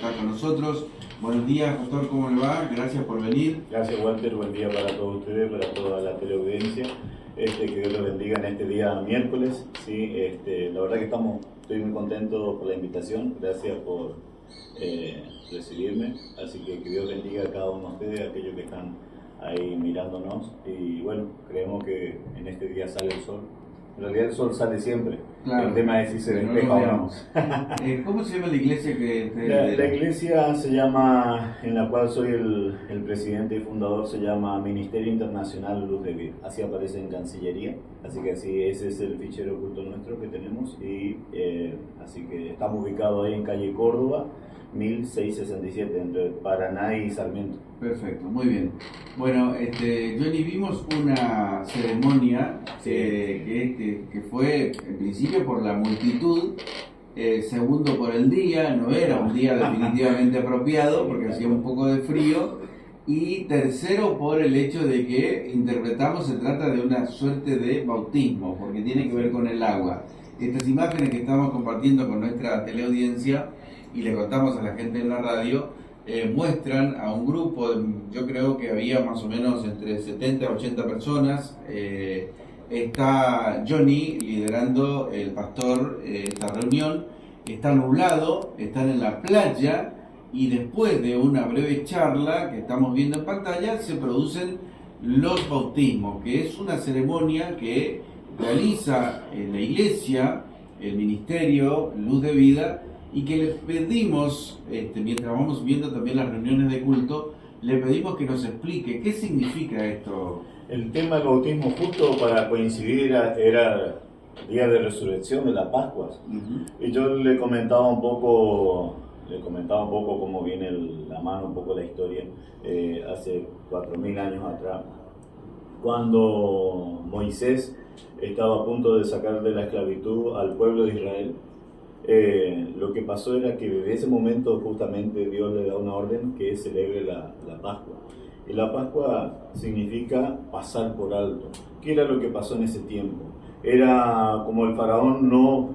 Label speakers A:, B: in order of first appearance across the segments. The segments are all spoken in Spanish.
A: está con nosotros. Buenos días, pastor, ¿cómo le va? Gracias por venir.
B: Gracias, Walter, buen día para todos ustedes, para toda la teleaudiencia. Que Dios los bendiga en este día miércoles. Sí, la verdad que estoy muy contento por la invitación, gracias por recibirme, así que Dios bendiga a cada uno de ustedes, aquellos que están ahí mirándonos, y bueno, creemos que en este día sale el sol. En realidad el sol sale siempre,
A: Claro,
B: el tema es si se
A: pero
B: despeja
A: no lo
B: o no.
A: veamos. ¿Cómo se llama la iglesia que
B: La iglesia se llama, en la cual soy el presidente y fundador, se llama Ministerio Internacional Luz de Vida. Así aparece en Cancillería, así que ese es el fichero oculto nuestro que tenemos, y así que estamos ubicados ahí en calle Córdoba, 1667, entre Paraná y Sarmiento.
A: Perfecto, muy bien. Bueno, Johnny, vimos una ceremonia que fue en principio por la multitud, segundo por el día, no era un día definitivamente apropiado porque hacía un poco de frío, y tercero por el hecho de que interpretamos se trata de una suerte de bautismo porque tiene que ver con el agua. Estas imágenes que estamos compartiendo con nuestra teleaudiencia y le contamos a la gente en la radio, muestran a un grupo, yo creo que había más o menos entre 70 y 80 personas. Está Johnny liderando, el pastor, esta reunión. Está nublado, están en la playa, y después de una breve charla que estamos viendo en pantalla se producen los bautismos, que es una ceremonia que realiza en la iglesia, el ministerio Luz de Vida, y que le pedimos, mientras vamos viendo también las reuniones de culto, le pedimos que nos explique qué significa esto.
B: El tema del bautismo, justo para coincidir, era el día de resurrección de la Pascua. Y yo le comentaba un poco cómo viene la mano, un poco la historia, hace 4000 años atrás, cuando Moisés estaba a punto de sacar de la esclavitud al pueblo de Israel. Lo que pasó era que desde ese momento justamente Dios le da una orden que celebre la Pascua. Y la Pascua significa pasar por alto. ¿Qué era lo que pasó en ese tiempo? Era como el faraón no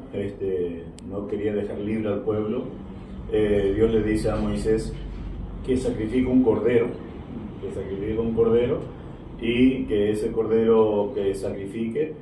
B: quería dejar libre al pueblo. Dios le dice a Moisés que sacrifique un cordero, y que ese cordero que sacrifique,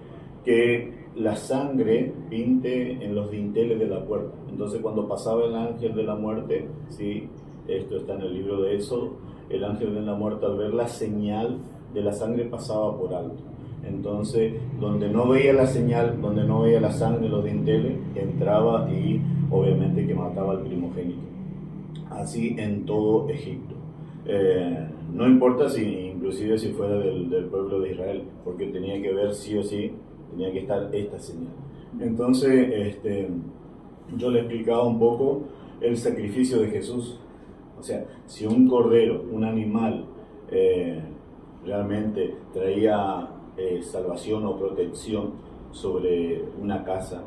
B: que la sangre pinte en los dinteles de la puerta. Entonces cuando pasaba el ángel de la muerte, ¿sí? Esto está en el libro de Éxodo, el ángel de la muerte, al ver la señal de la sangre, pasaba por alto. Entonces donde no veía la señal, donde no veía la sangre en los dinteles, entraba y obviamente que mataba al primogénito. Así en todo Egipto. No importa inclusive si fuera del pueblo de Israel, porque tenía que ver sí o sí, tenía que estar esta señal. Entonces yo le explicaba un poco el sacrificio de Jesús. O sea, si un cordero, un animal, realmente traía salvación o protección sobre una casa,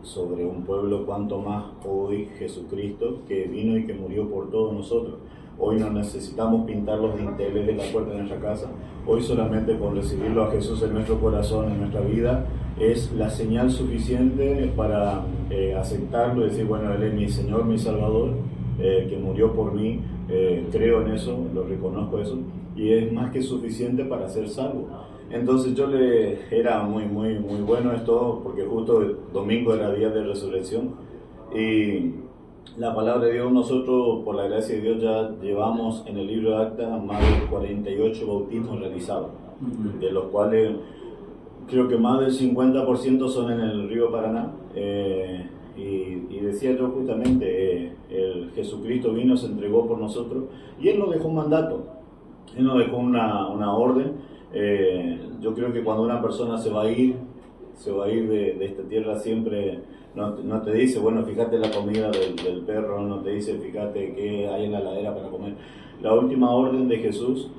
B: sobre un pueblo, cuanto más hoy Jesucristo, que vino y que murió por todos nosotros. Hoy no necesitamos pintar los dinteles de la puerta de nuestra casa. Hoy solamente con recibirlo a Jesús en nuestro corazón, en nuestra vida, es la señal suficiente para aceptarlo y decir, bueno, Él es mi Señor, mi Salvador, que murió por mí, creo en eso, lo reconozco eso, y es más que suficiente para ser salvo. Entonces era muy bueno esto, porque justo el domingo era día de resurrección, y la palabra de Dios, nosotros por la gracia de Dios ya llevamos en el libro de Actas más de 48 bautismos realizados, de los cuales creo que más del 50% son en el río Paraná. Y decía yo justamente, el Jesucristo vino, se entregó por nosotros, y Él nos dejó un mandato, Él nos dejó una orden. Yo creo que cuando una persona se va a ir de esta tierra, siempre no te dice, bueno, fíjate la comida del perro, no te dice, fíjate qué hay en la heladera para comer. La última orden de Jesús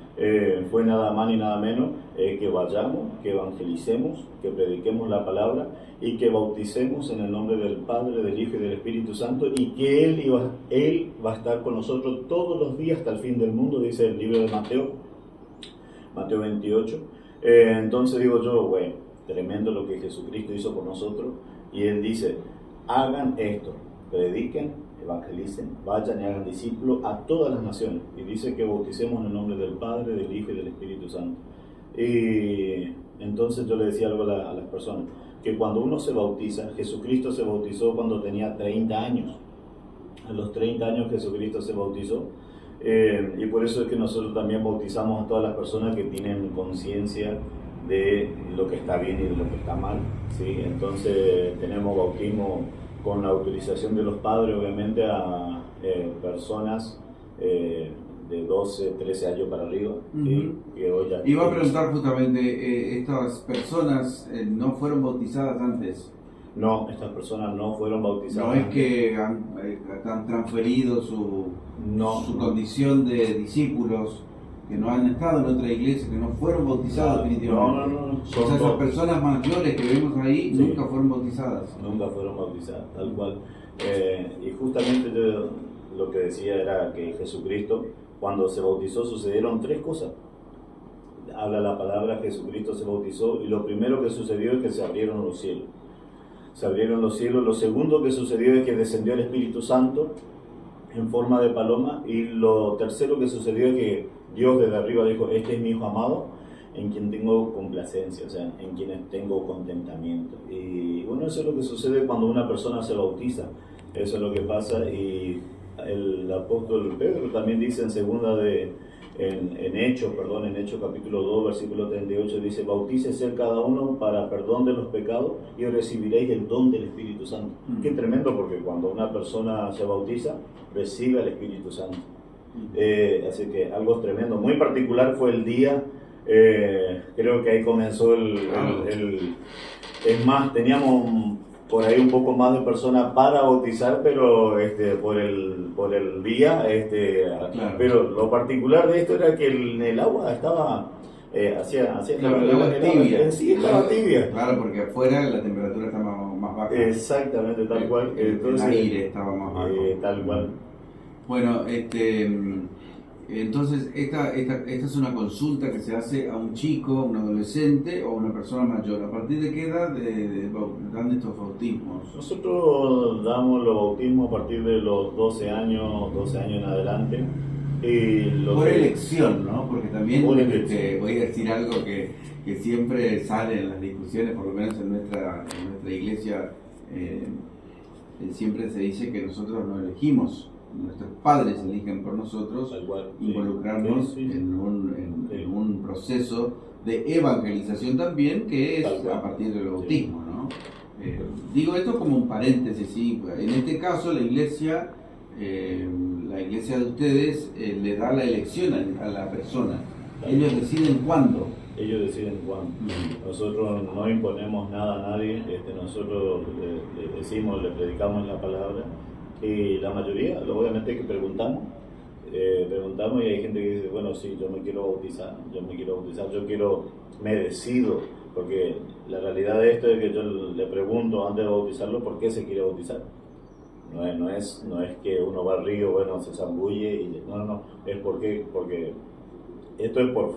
B: fue nada más ni nada menos que vayamos, que evangelicemos, que prediquemos la palabra y que bauticemos en el nombre del Padre, del Hijo y del Espíritu Santo, y que Él va a estar con nosotros todos los días hasta el fin del mundo, dice el libro de Mateo 28. Entonces digo yo, bueno, tremendo lo que Jesucristo hizo por nosotros, y Él dice, hagan esto, prediquen evangelicen, vayan y hagan discípulos a todas las naciones. Y dice que bauticemos en el nombre del Padre, del Hijo y del Espíritu Santo. Y entonces yo le decía algo a las personas, que cuando uno se bautiza, Jesucristo se bautizó cuando tenía 30 años. A los 30 años Jesucristo se bautizó. Y por eso es que nosotros también bautizamos a todas las personas que tienen conciencia de lo que está bien y de lo que está mal, ¿sí? Entonces tenemos bautismo con la autorización de los padres, obviamente, a personas de 12, 13 años para arriba. ¿Sí? Que hoy ya
A: iba a preguntar justamente, ¿estas personas no fueron bautizadas antes?
B: No, estas personas no fueron bautizadas.
A: No es que han transferido su condición de discípulos, que no han estado en otra iglesia, que no fueron bautizados definitivamente.
B: No.
A: O sea, esas personas mayores que vemos ahí, sí, nunca fueron bautizadas.
B: Nunca fueron bautizadas, tal cual. Y justamente yo lo que decía era que Jesucristo, cuando se bautizó, sucedieron 3 cosas. Habla la palabra, Jesucristo se bautizó, y lo primero que sucedió es que se abrieron los cielos. Se abrieron los cielos. Lo segundo que sucedió es que descendió el Espíritu Santo en forma de paloma, y lo tercero que sucedió es que Dios desde arriba dijo: este es mi Hijo amado, en quien tengo complacencia, o sea, en quienes tengo contentamiento. Y bueno, eso es lo que sucede cuando una persona se bautiza, eso es lo que pasa. Y el apóstol Pedro también dice en Hechos capítulo 2, versículo 38, dice: bautícese cada uno para perdón de los pecados y recibiréis el don del Espíritu Santo. Qué tremendo, porque cuando una persona se bautiza, recibe el Espíritu Santo. Así que algo tremendo. Muy particular fue el día, creo que ahí comenzó es más, teníamos por ahí un poco más de personas para bautizar, pero por el día, claro. Pero lo particular de esto era que el agua estaba
A: claro, el agua tibia.
B: Sí, estaba tibia.
A: Claro, porque afuera la temperatura está más baja.
B: Exactamente, tal cual.
A: Entonces, el aire estaba más bajo.
B: Tal cual.
A: Bueno, entonces esta es una consulta que se hace a un chico, un adolescente o una persona mayor. ¿A partir de qué edad dan estos bautismos?
B: Nosotros damos los bautismos a partir de los 12 años en adelante.
A: Por elección, ¿no? Porque también voy a decir algo que siempre sale en las discusiones, por lo menos en nuestra iglesia, siempre se dice que nosotros no elegimos. Nuestros padres eligen por nosotros involucrarnos en un proceso de evangelización también, que es a partir del bautismo, ¿no? Digo esto como un paréntesis, ¿sí? En este caso la iglesia de ustedes le da la elección a la persona. Ellos deciden cuándo.
B: Nosotros no imponemos nada a nadie. Nosotros le predicamos la palabra. Y la mayoría, obviamente, que preguntamos y hay gente que dice: bueno, sí, yo me quiero bautizar, me decido, porque la realidad de esto es que yo le pregunto antes de bautizarlo por qué se quiere bautizar. No es que uno va al río, bueno, se zambulle y no, es porque esto es por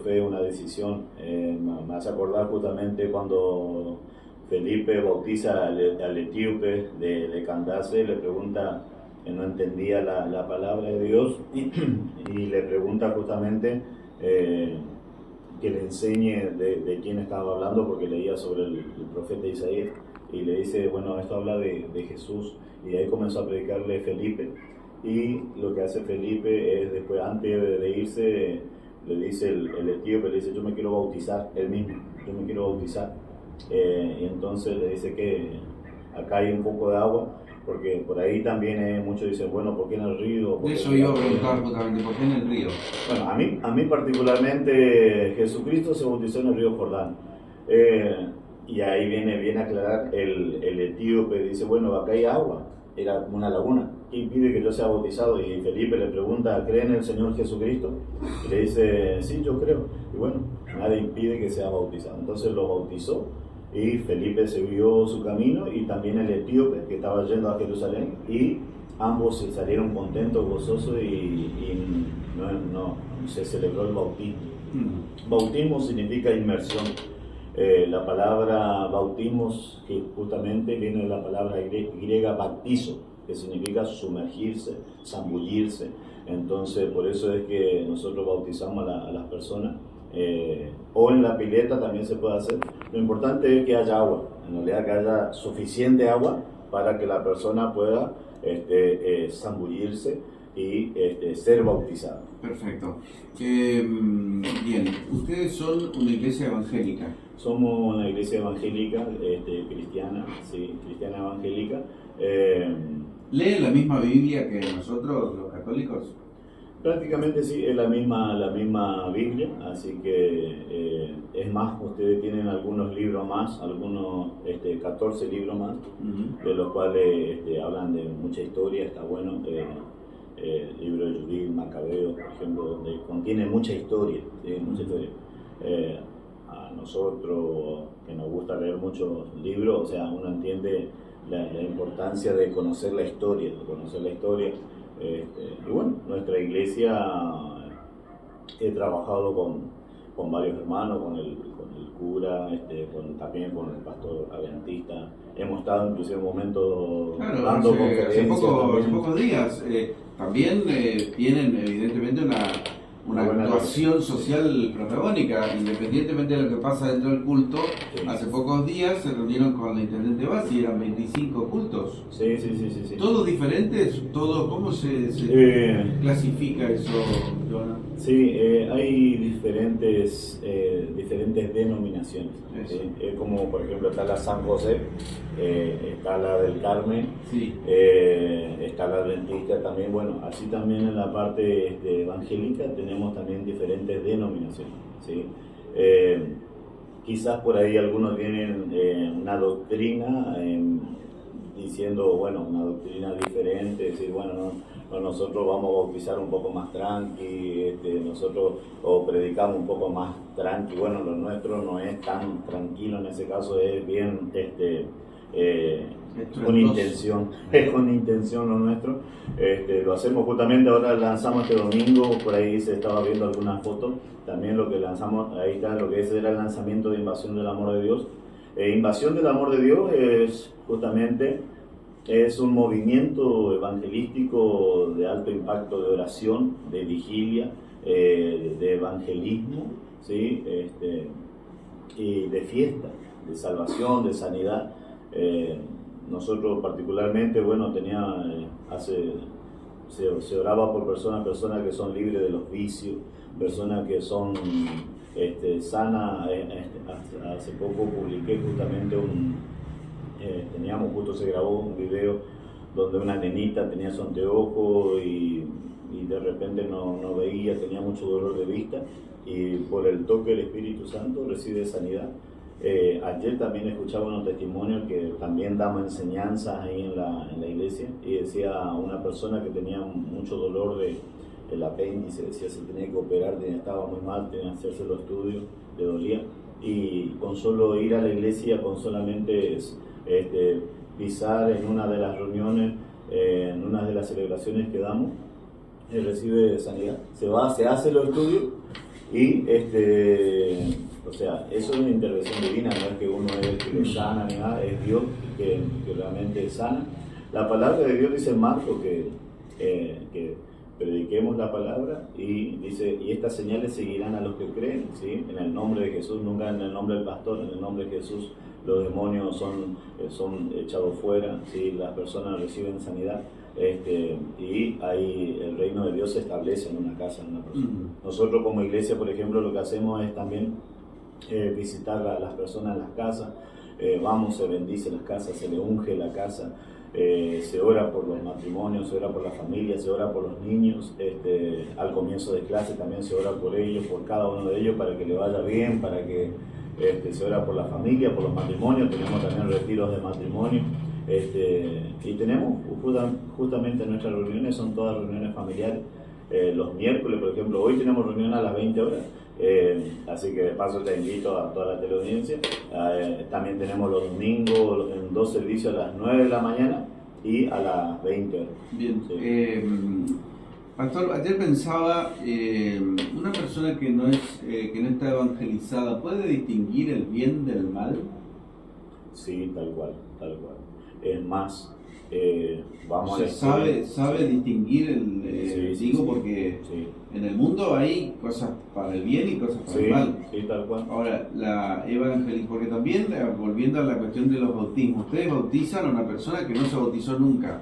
B: fe, una decisión. Me hace acordar justamente cuando Felipe bautiza al etíope de Candace, le pregunta, no entendía la palabra de Dios, y le pregunta justamente que le enseñe de quién estaba hablando, porque leía sobre el profeta Isaías, y le dice: bueno, esto habla de Jesús. Y ahí comenzó a predicarle Felipe, y lo que hace Felipe es, después, antes de irse, le dice el etíope, le dice: yo me quiero bautizar, él mismo, yo me quiero bautizar. Y entonces le dice que acá hay un poco de agua, porque por ahí también muchos dicen: bueno, ¿por qué en el río?
A: De eso iba a preguntar justamente, ¿por qué en el río?
B: Bueno, a mí particularmente, Jesucristo se bautizó en el río Jordán, y ahí viene a aclarar el etíope, dice: bueno, acá hay agua, era una laguna, ¿quién impide que yo sea bautizado? Y Felipe le pregunta: ¿cree en el Señor Jesucristo? Y le dice: sí, yo creo. Y bueno, nadie impide que sea bautizado. Entonces lo bautizó, y Felipe siguió su camino, y también el etíope, que estaba yendo a Jerusalén, y ambos salieron contentos, gozosos, y se celebró el bautismo. Bautismo significa inmersión. La palabra bautismos, que justamente viene de la palabra griega baptizo, que significa sumergirse, zambullirse. Entonces, por eso es que nosotros bautizamos a las personas, o en la pileta también se puede hacer. Lo importante es que haya agua, en realidad que haya suficiente agua para que la persona pueda zambullirse y ser bautizada.
A: Perfecto. Bien, ustedes son una iglesia evangélica.
B: Somos una iglesia evangélica, cristiana, sí, cristiana evangélica.
A: ¿Leen la misma Biblia que nosotros, los católicos?
B: Prácticamente sí, es la misma Biblia, así que es más, ustedes tienen algunos libros más, algunos 14 libros más, de los cuales hablan de mucha historia, está bueno. El libro de Judith, Macabeo, por ejemplo, donde contiene mucha historia, ¿sí? Mucha historia. A nosotros, que nos gusta leer muchos libros, o sea, uno entiende la importancia de conocer la historia, y bueno, nuestra iglesia, he trabajado con varios hermanos, con el cura, también con el pastor adventista. Hemos estado inclusive en un momento dando conferencias.
A: Hace pocos días. También tienen evidentemente una actuación social protagónica, independientemente de lo que pasa dentro del culto. Sí. Hace pocos días se reunieron con la intendente Bassi, eran 25 cultos.
B: Sí.
A: ¿Todos diferentes? ¿Cómo se clasifica eso, Joana?
B: Sí, hay diferentes denominaciones. Como por ejemplo está la San José, está la del Carmen, sí. Está la adventista también. Bueno, así también en la parte evangélica tenemos también diferentes denominaciones, ¿sí? Quizás por ahí algunos tienen una doctrina diciendo, bueno, una doctrina diferente, decir, bueno, no, nosotros vamos a bautizar un poco más tranqui, nosotros o predicamos un poco más tranqui. Bueno, lo nuestro no es tan tranquilo, en ese caso es bien con intención, es con intención lo nuestro. Lo hacemos justamente, ahora lanzamos este domingo, por ahí se estaba viendo algunas fotos, también lo que lanzamos, ahí está lo que era el lanzamiento de Invasión del Amor de Dios. Invasión del Amor de Dios es justamente un movimiento evangelístico de alto impacto, de oración, de vigilia, de evangelismo, ¿sí? Y de fiesta, de salvación, de sanidad. Nosotros particularmente, bueno, se oraba por personas que son libres de los vicios, personas que son sanas. Hace poco publiqué justamente justo se grabó un video donde una nenita tenía su anteojo y de repente no veía, tenía mucho dolor de vista, y por el toque del Espíritu Santo recibe sanidad. Ayer también escuchaba unos testimonios que también damos enseñanzas ahí en la iglesia, y decía una persona que tenía mucho dolor del apéndice, decía se tenía que operar, estaba muy mal, tenía que hacerse los estudios, le dolía, y con solo ir a la iglesia, con solamente pisar en una de las reuniones, en una de las celebraciones que damos, recibe sanidad. Se hace los estudios y o sea, eso es una intervención divina, no es que uno es el que lo sana ni nada, es Dios que realmente sana. La palabra de Dios dice en Marcos que prediquemos la palabra, y dice, y estas señales seguirán a los que creen, ¿sí? En el nombre de Jesús, nunca en el nombre del pastor, en el nombre de Jesús los demonios son echados fuera, ¿sí? Las personas reciben sanidad, y ahí el reino de Dios se establece en una casa, en una persona. Nosotros como iglesia, por ejemplo, lo que hacemos es también visitar a las personas en las casas, vamos, se bendice las casas, se le unge la casa, se ora por los matrimonios, se ora por la familia, se ora por los niños, al comienzo de clase también se ora por ellos, por cada uno de ellos, para que le vaya bien, para que se ora por la familia, por los matrimonios. Tenemos también retiros de matrimonio, y tenemos justamente nuestras reuniones, son todas reuniones familiares. Los miércoles, por ejemplo, hoy tenemos reunión a las 20 horas, así que de paso te invito a toda la teleaudiencia. También tenemos los domingos en 2 servicios, a las 9 de la mañana y a las 20 horas.
A: Bien, sí. Pastor, ayer pensaba, una persona que no está evangelizada, ¿puede distinguir el bien del mal?
B: Sí, tal cual. Es más,
A: O sea, sabe distinguir
B: Sí.
A: porque
B: Sí,
A: en el mundo hay cosas para el bien y cosas para el
B: sí,
A: mal.
B: sí, tal cual.
A: Ahora, la evangelización, porque también, volviendo a la cuestión de los bautismos, ustedes bautizan a una persona que no se bautizó nunca,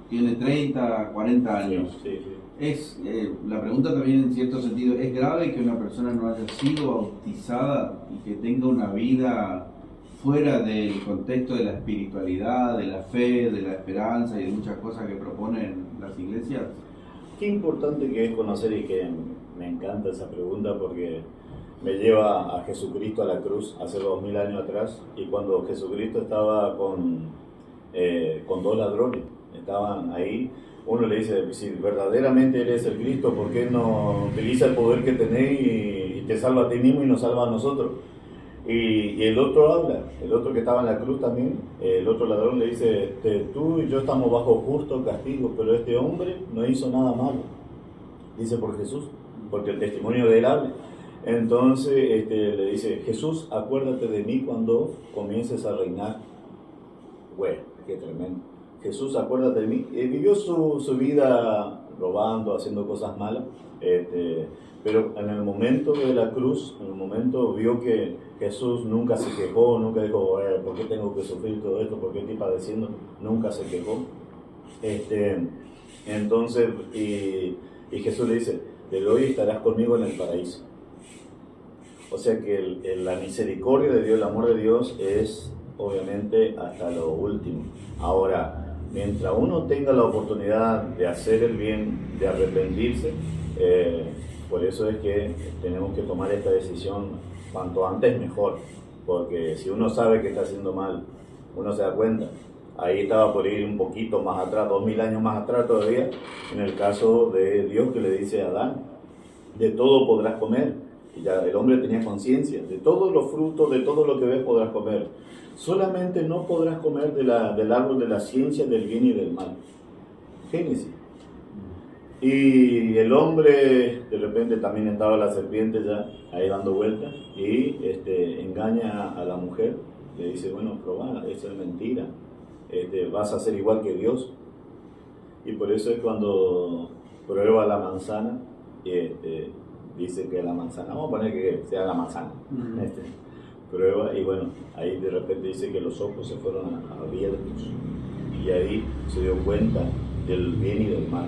A: tiene 30, 40 años.
B: Sí, sí, sí.
A: La pregunta también en cierto sentido, ¿es grave que una persona no haya sido bautizada y que tenga una vida fuera del contexto de la espiritualidad, de la fe, de la esperanza y de muchas cosas que proponen las iglesias?
B: Qué importante que es conocer, y que me encanta esa pregunta porque me lleva a Jesucristo a la cruz hace 2000 años atrás, y cuando Jesucristo estaba con dos ladrones, estaban ahí. Uno le dice: si verdaderamente eres el Cristo, ¿por qué no utiliza el poder que tenés y te salva a ti mismo y nos salva a nosotros? Y el otro habla, el otro que estaba en la cruz también, el otro ladrón le dice: tú y yo estamos bajo justo castigo, pero este hombre no hizo nada malo. Dice por Jesús, porque el testimonio de él habla. Entonces le dice: Jesús, acuérdate de mí cuando comiences a reinar. Bueno, qué tremendo. Jesús, acuérdate de mí. Vivió su vida robando, haciendo cosas malas, pero en el momento de la cruz, en el momento vio que Jesús nunca se quejó, nunca dijo: ¿por qué tengo que sufrir todo esto? ¿Por qué estoy padeciendo? Nunca se quejó. Entonces, y Jesús le dice: de hoy estarás conmigo en el paraíso. O sea que la misericordia de Dios, el amor de Dios es obviamente hasta lo último. Ahora, mientras uno tenga la oportunidad de hacer el bien, de arrepentirse, por eso es que tenemos que tomar esta decisión cuanto antes mejor, porque si uno sabe que está haciendo mal, uno se da cuenta. Ahí estaba por ir un poquito más atrás, 2000 años más atrás todavía, en el caso de Dios que le dice a Adán: de todo podrás comer. Y ya el hombre tenía conciencia: de todos los frutos, de todo lo que ves podrás comer. Solamente no podrás comer del árbol de la ciencia del bien y del mal. Génesis. Y el hombre, de repente también estaba la serpiente ya ahí dando vueltas, y engaña a la mujer. Le dice: bueno, probá, eso es mentira. Vas a ser igual que Dios. Y por eso es cuando prueba la manzana, dice que la manzana, vamos a poner que sea la manzana, prueba, y bueno, ahí de repente dice que los ojos se fueron abiertos, y ahí se dio cuenta del bien y del mal.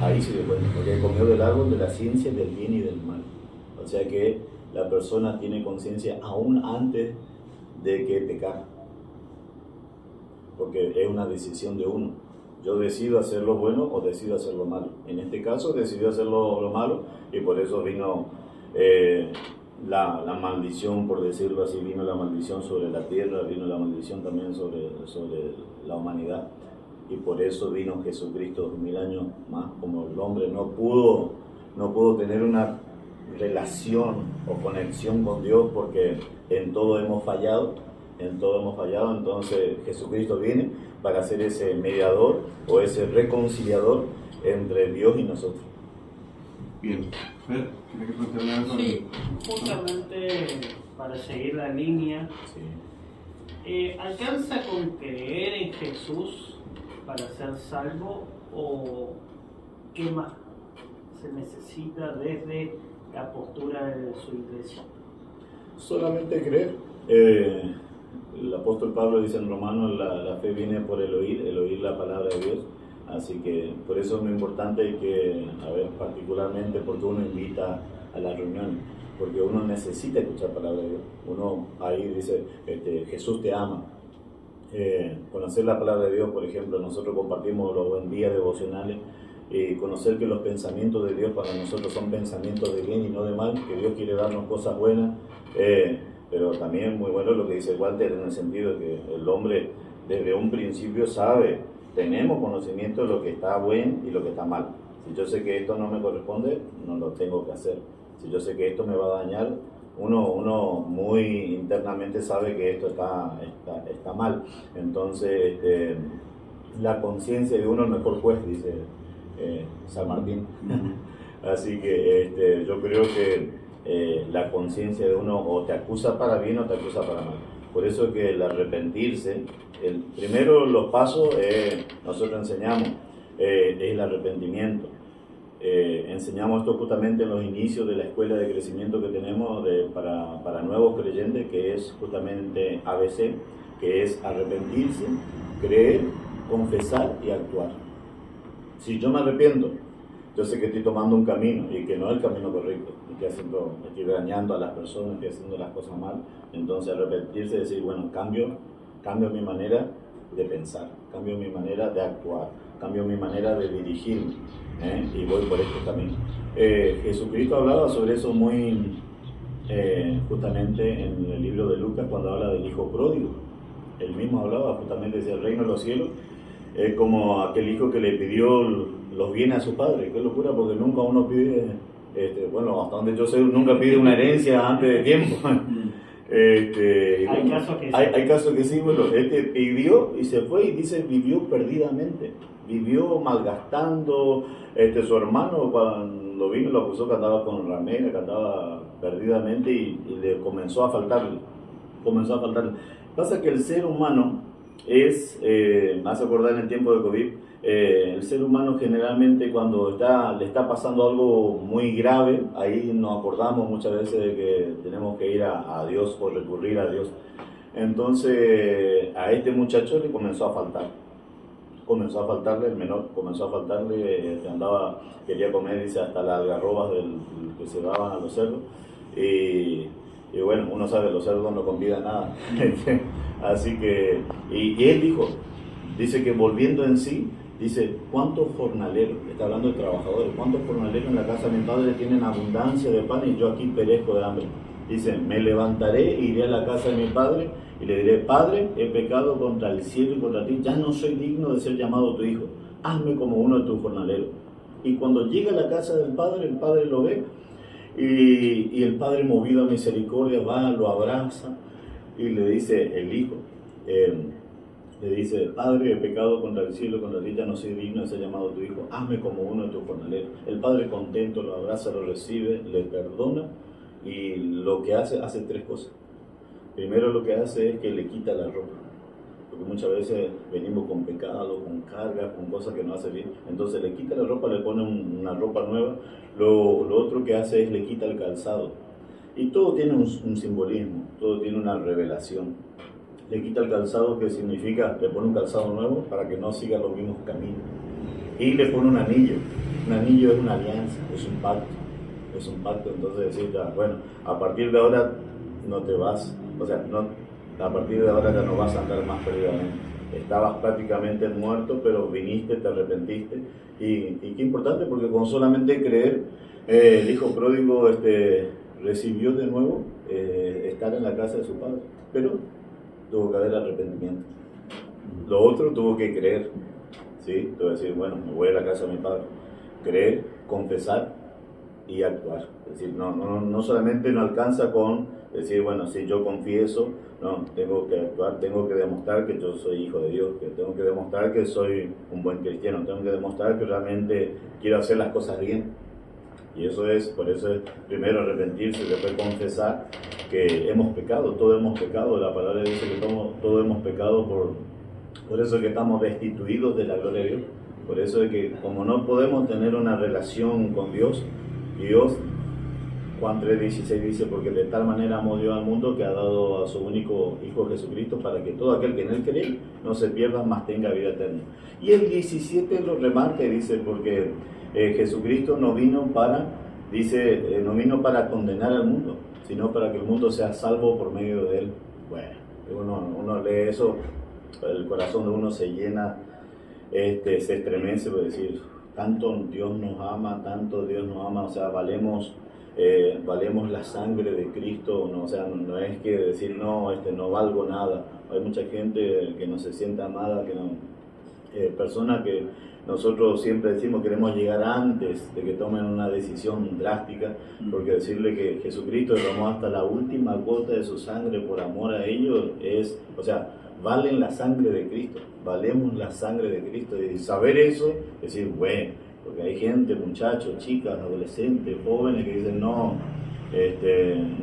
B: Ahí se dio cuenta, porque comió del árbol de la ciencia del bien y del mal. O sea que la persona tiene conciencia aún antes de que pecar, porque es una decisión de uno. Yo decido hacer lo bueno o decido hacer lo malo. En este caso decidió hacer lo malo, y por eso vino la maldición, por decirlo así, vino la maldición sobre la tierra, vino la maldición también sobre la humanidad, y por eso vino Jesucristo 2000 años más. Como el hombre no pudo tener una relación o conexión con Dios, porque en todo hemos fallado, entonces Jesucristo viene para ser ese mediador o ese reconciliador entre Dios y nosotros.
A: Bien, Fer, ¿quieres que plantearle algo?
C: Sí, justamente para seguir la línea,
B: Sí.
C: ¿alcanza con creer en Jesús para ser salvo, o qué más se necesita desde la postura de su iglesia?
B: Solamente creer. El apóstol Pablo dice en Romanos: la fe viene por el oír la palabra de Dios. Así que por eso es muy importante que, particularmente porque uno invita a la reunión, porque uno necesita escuchar palabra de Dios. Uno ahí dice: Jesús te ama. Conocer la palabra de Dios, por ejemplo, nosotros compartimos los buen días devocionales, y conocer que los pensamientos de Dios para nosotros son pensamientos de bien y no de mal, que Dios quiere darnos cosas buenas, pero también muy bueno lo que dice Walter, en el sentido de que el hombre desde un principio sabe, tenemos conocimiento de lo que está bueno y lo que está mal. Si yo sé que esto no me corresponde, no lo tengo que hacer. Si yo sé que esto me va a dañar, uno muy internamente sabe que esto está mal. Entonces, la conciencia de uno es el mejor juez, dice San Martín. Así que yo creo que la conciencia de uno o te acusa para bien o te acusa para mal. Por eso es que el arrepentirse, primero los pasos, nosotros enseñamos, es el arrepentimiento. Enseñamos esto justamente en los inicios de la escuela de crecimiento que tenemos para nuevos creyentes, que es justamente ABC, que es arrepentirse, creer, confesar y actuar. Si yo me arrepiento, yo sé que estoy tomando un camino y que no es el camino correcto, y que estoy dañando a las personas, estoy haciendo las cosas mal. Entonces arrepentirse es decir, bueno, cambio mi manera de pensar, cambio mi manera de actuar, cambio mi manera de dirigirme, y voy por este camino. Jesucristo hablaba sobre eso muy justamente en el libro de Lucas, cuando habla del hijo pródigo. Él mismo hablaba justamente de el reino de los cielos. Es como aquel hijo que le pidió los bienes a su padre. Qué locura, porque nunca uno pide, bueno, hasta donde yo sé, nunca pide una herencia antes de tiempo.
C: Hay casos que sí.
B: Hay casos que sí, bueno, pidió y se fue y dice, vivió perdidamente. Vivió malgastando. Su hermano cuando vino lo acusó que andaba con ramera, que andaba perdidamente y le comenzó a faltarle. Pasa que el ser humano es, me hace acordar en el tiempo de COVID, el ser humano generalmente cuando le está pasando algo muy grave, ahí nos acordamos muchas veces de que tenemos que ir a Dios o recurrir a Dios. Entonces a este muchacho le comenzó a faltarle, el menor comenzó a faltarle, quería comer, dice, hasta las algarrobas que se daban a los cerdos. Y bueno, uno sabe, los cerdos no convidan nada. Así que, y él dice que volviendo en sí, dice, ¿cuántos jornaleros, está hablando de trabajadores, cuántos jornaleros en la casa de mi padre tienen abundancia de pan y yo aquí perezco de hambre? Dice, me levantaré, iré a la casa de mi padre y le diré, Padre, he pecado contra el cielo y contra ti, ya no soy digno de ser llamado tu hijo, hazme como uno de tus jornaleros. Y cuando llega a la casa del padre, el padre lo ve y el padre, movido a misericordia, va, lo abraza y le dice, el hijo, le dice, Padre, he pecado contra el cielo, contra ti, ya no soy digno de ser llamado tu hijo, hazme como uno de tus jornaleros. El padre contento lo abraza, lo recibe, le perdona y lo que hace tres cosas. Primero lo que hace es que le quita la ropa, porque muchas veces venimos con pecado, con cargas, con cosas que no hace bien. Entonces le quita la ropa, le pone una ropa nueva. Lo otro que hace es le quita el calzado. Y todo tiene un simbolismo, todo tiene una revelación. Le quita el calzado, que significa, le pone un calzado nuevo para que no siga los mismos caminos. Y le pone un anillo. Un anillo es una alianza, es un pacto. Entonces decir, bueno, a partir de ahora no te vas, o sea, a partir de ahora ya no vas a andar más perdidamente. Estabas prácticamente muerto, pero viniste, te arrepentiste. Y qué importante, porque con solamente creer, el hijo pródigo recibió de nuevo estar en la casa de su padre. Pero tuvo que haber arrepentimiento. Lo otro tuvo que creer. ¿Sí? Tuvo que decir, bueno, me voy a la casa de mi padre. Creer, confesar y actuar. Es decir, no solamente no alcanza con decir, bueno, si yo confieso, no, tengo que actuar, tengo que demostrar que yo soy hijo de Dios, que tengo que demostrar que soy un buen cristiano, tengo que demostrar que realmente quiero hacer las cosas bien. Y por eso es primero arrepentirse, después confesar que hemos pecado, todos hemos pecado. La palabra dice que todos hemos pecado, por eso es que estamos destituidos de la gloria de Dios. Por eso es que como no podemos tener una relación con Dios, Juan 3:16 dice, porque de tal manera amó Dios al mundo que ha dado a su único Hijo Jesucristo, para que todo aquel que en Él cree no se pierda, mas tenga vida eterna. Y el 17 lo remarca y dice, porque Jesucristo no vino para condenar al mundo, sino para que el mundo sea salvo por medio de Él. Bueno, uno lee eso, el corazón de uno se llena, se estremece por decir, tanto Dios nos ama, o sea, valemos la sangre de Cristo, no, o sea, no es que decir, no valgo nada. Hay mucha gente que no se siente amada, que no, personas que nosotros siempre decimos queremos llegar antes de que tomen una decisión drástica, porque decirle que Jesucristo derramó hasta la última gota de su sangre por amor a ellos o sea, valen la sangre de Cristo, valemos la sangre de Cristo, y saber eso, decir, bueno, porque hay gente, muchachos, chicas, adolescentes, jóvenes que dicen, no,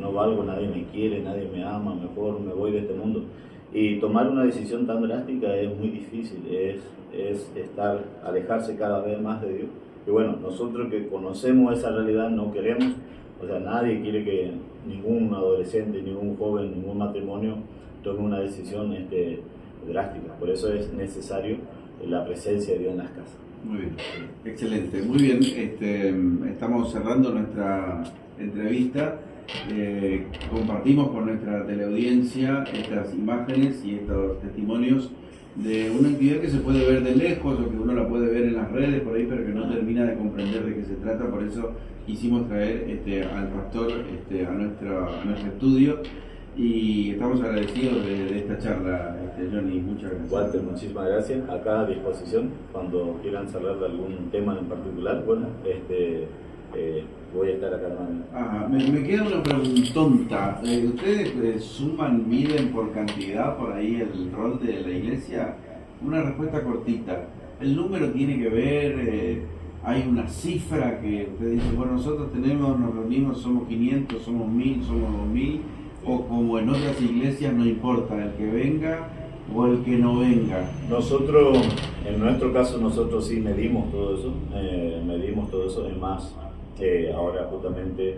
B: no valgo, nadie me quiere, nadie me ama, mejor me voy de este mundo. Y tomar una decisión tan drástica es muy difícil, es alejarse cada vez más de Dios. Y bueno, nosotros que conocemos esa realidad no queremos, o sea, nadie quiere que ningún adolescente, ningún joven, ningún matrimonio tome una decisión drástica. Por eso es necesario la presencia de Dios en las casas.
A: Muy bien, excelente, muy bien. Estamos cerrando nuestra entrevista. Compartimos con nuestra teleaudiencia estas imágenes y estos testimonios de una actividad que se puede ver de lejos o que uno la puede ver en las redes por ahí, pero que no termina de comprender de qué se trata. Por eso quisimos traer al pastor a nuestro estudio, y estamos agradecidos de esta charla, Johnny. Muchas gracias.
B: Walter, muchísimas gracias. Acá a disposición cuando quieran hablar de algún tema en particular. Bueno, voy a estar acá nuevamente.
A: Me queda una preguntonta. ¿Ustedes suman, miden por cantidad por ahí el rol de la iglesia? Una respuesta cortita. ¿El número tiene que ver? ¿Hay una cifra que ustedes dicen, bueno, nosotros nos reunimos, somos 500, somos 1000, somos 2000? ¿O como en otras iglesias no importa el que venga o el que no venga?
B: Nosotros, en nuestro caso, nosotros sí medimos todo eso. Es más, ahora justamente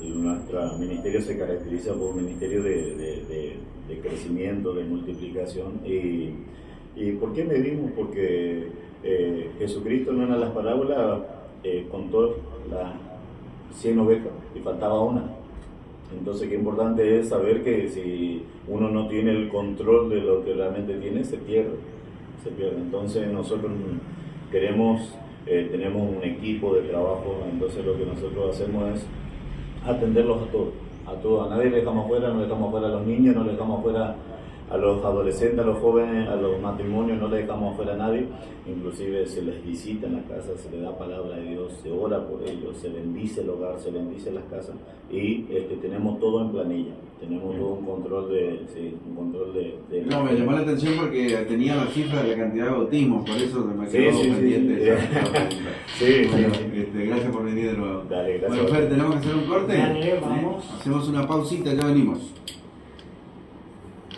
B: nuestro ministerio se caracteriza por un ministerio de crecimiento, de multiplicación. ¿Y por qué medimos? Porque Jesucristo en una de las parábolas contó las 100 ovejas y faltaba una. Entonces, qué importante es saber que si uno no tiene el control de lo que realmente tiene, se pierde. Entonces, nosotros tenemos un equipo de trabajo. Entonces, lo que nosotros hacemos es atenderlos a todos. A nadie le dejamos fuera, no le dejamos fuera a los niños, no le dejamos fuera a los adolescentes, a los jóvenes, a los matrimonios, no le dejamos fuera a nadie. Inclusive se les visita en la casa, se les da palabra de Dios, se ora por ellos, se bendice el hogar, se bendice las casas, y tenemos todo en planilla, tenemos todo un control de
A: No, me llamó la atención porque tenía la cifra de la cantidad de bautismos, por eso me quedó pendiente. Gracias por venir de nuevo.
B: Dale, gracias.
A: Bueno, Fer, ¿tenemos que hacer un corte?
C: Dale, vamos.
A: Hacemos una pausita, ya venimos.